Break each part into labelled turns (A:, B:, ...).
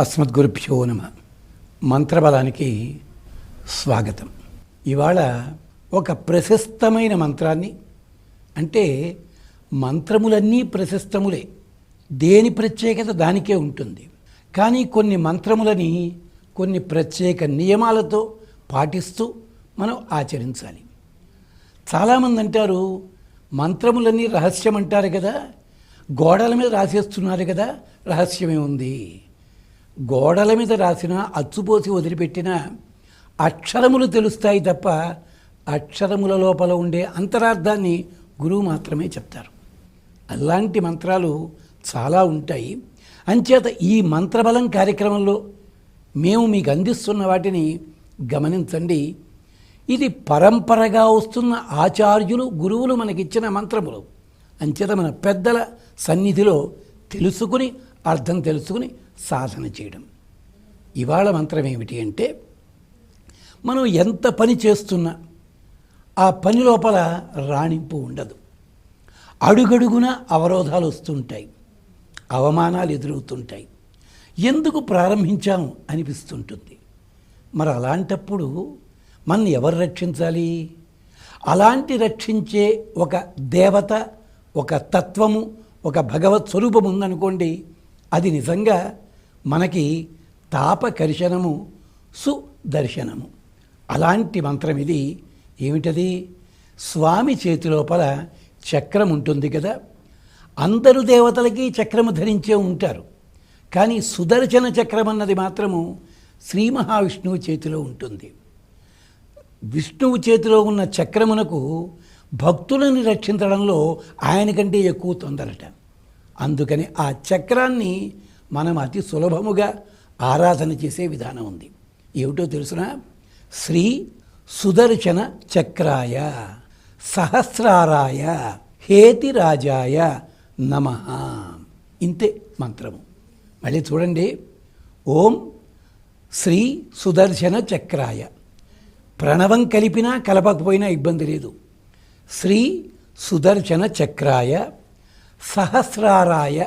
A: అస్మద్గురుభ్యో నమః. మంత్రబలానికి స్వాగతం. ఇవాళ ఒక ప్రశస్తమైన మంత్రాన్ని, అంటే మంత్రములన్నీ ప్రశస్తములే, దేని ప్రత్యేకత దానికే ఉంటుంది. కానీ కొన్ని మంత్రములని కొన్ని ప్రత్యేక నియమాలతో పాటిస్తూ మనం ఆచరించాలి. చాలామంది అంటారు, మంత్రములన్నీ రహస్యం అంటారు కదా, గోడల మీద రాసేస్తున్నారు కదా, రహస్యమే ఉంది. గోడల మీద రాసిన, అచ్చుపోసి వదిలిపెట్టిన అక్షరములు తెలుస్తాయి తప్ప అక్షరముల లోపల ఉండే అంతరార్థాన్ని గురువు మాత్రమే చెప్తారు. అలాంటి మంత్రాలు చాలా ఉంటాయి. అంచేత ఈ మంత్రబలం కార్యక్రమంలో మేము మీకు అందిస్తున్న వాటిని గమనించండి. ఇది పరంపరగా వస్తున్న ఆచార్యులు, గురువులు మనకిచ్చిన మంత్రములు. అంచేత మన పెద్దల సన్నిధిలో తెలుసుకుని, అర్థం తెలుసుకుని సాధన చేయడం. ఇవాళ మంత్రం ఏమిటి అంటే, మనం ఎంత పని చేస్తున్నా ఆ పని లోపల రాణింపు ఉండదు. అడుగడుగున అవరోధాలు వస్తుంటాయి, అవమానాలు ఎదురవుతుంటాయి. ఎందుకు ప్రారంభించాము అనిపిస్తుంటుంది. మరి అలాంటప్పుడు మనల్ని ఎవరు రక్షించాలి? అలాంటి రక్షించే ఒక దేవత, ఒక తత్వము, ఒక భగవత్ స్వరూపం ఉందనుకోండి, అది నిజంగా మనకి తాపకర్షణము, సుదర్శనము. అలాంటి మంత్రం ఇది. ఏమిటది? స్వామి చేతి లోపల చక్రం ఉంటుంది కదా. అందరు దేవతలకి చక్రము ధరించే ఉంటారు, కానీ సుదర్శన చక్రం అన్నది మాత్రము శ్రీ మహావిష్ణువు చేతిలో ఉంటుంది. విష్ణువు చేతిలో ఉన్న చక్రమునకు భక్తులను రక్షించడంలో ఆయన కంటే ఎక్కువ తొందరట. అందుకని ఆ చక్రాన్ని మనం అతి సులభముగా ఆరాధన చేసే విధానం ఉంది. ఏమిటో తెలుసునా? శ్రీ సుదర్శన చక్రాయ సహస్రారాయ హేతిరాజాయ నమః. ఇంతే మంత్రము. మళ్ళీ చూడండి. ఓం శ్రీ సుదర్శన చక్రాయ. ప్రణవం కలిపినా కలపకపోయినా ఇబ్బంది లేదు. శ్రీ సుదర్శన చక్రాయ సహస్రారాయ,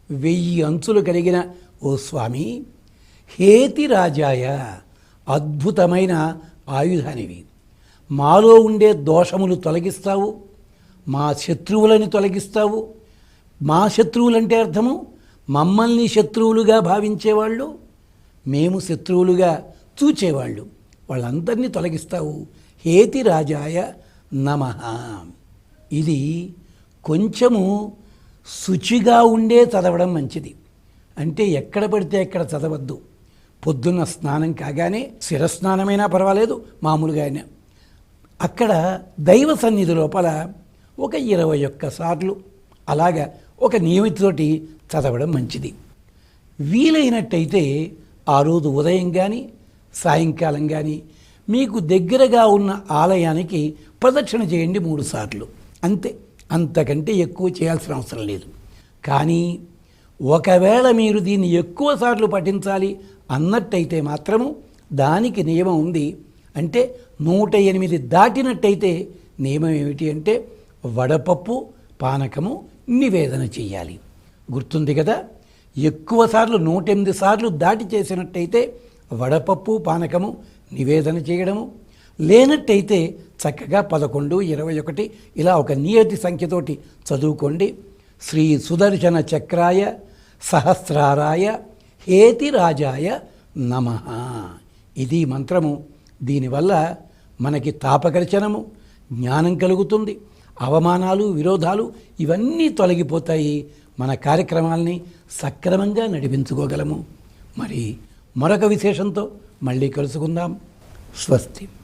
A: 1000 అంచులు కలిగిన ఓ స్వామి, హేతిరాజాయ, అద్భుతమైన ఆయుధానివి. మాలో ఉండే దోషములు తొలగిస్తావు, మా శత్రువులని తొలగిస్తావు. మా శత్రువులంటే అర్థము మమ్మల్ని శత్రువులుగా భావించేవాళ్ళు, మేము శత్రువులుగా చూచేవాళ్ళు, వాళ్ళందరినీ తొలగిస్తావు. హేతిరాజాయ నమః. ఇది కొంచెము శుచిగా ఉండే చదవడం మంచిది. అంటే ఎక్కడ పడితే ఎక్కడ చదవద్దు. పొద్దున్న స్నానం కాగానే, శిరస్నానమైనా పర్వాలేదు, మామూలుగానే అక్కడ దైవ సన్నిధి లోపల ఒక 21 సార్లు అలాగా ఒక నియమితతోటి చదవడం మంచిది. వీలైనట్టయితే ఆ రోజు ఉదయం కానీ సాయంకాలం కానీ మీకు దగ్గరగా ఉన్న ఆలయానికి ప్రదక్షిణ చేయండి 3 సార్లు. అంతే, అంతకంటే ఎక్కువ చేయాల్సిన అవసరం లేదు. కానీ ఒకవేళ మీరు దీన్ని ఎక్కువ సార్లు పఠించాలి అన్నట్టయితే మాత్రము దానికి నియమం ఉంది. అంటే 108 దాటినట్టయితే నియమం ఏమిటి అంటే, వడపప్పు పానకము నివేదన చెయ్యాలి. గుర్తుంది కదా? ఎక్కువ సార్లు 108 సార్లు దాటి చేసినట్టయితే వడపప్పు పానకము నివేదన చేయడము, లేనట్టయితే చక్కగా 11, 21 ఇలా ఒక నియతి సంఖ్యతోటి చదువుకోండి. శ్రీ సుదర్శన చక్రాయ సహస్రారాయ హేతిరాజాయ నమః. ఇది మంత్రము. దీనివల్ల మనకి తాపకర్షణము, జ్ఞానం కలుగుతుంది, అవమానాలు, విరోధాలు ఇవన్నీ తొలగిపోతాయి. మన కార్యక్రమాల్ని సక్రమంగా నడిపించుకోగలము. మరి మరొక విశేషంతో మళ్ళీ కలుసుకుందాం. స్వస్తి.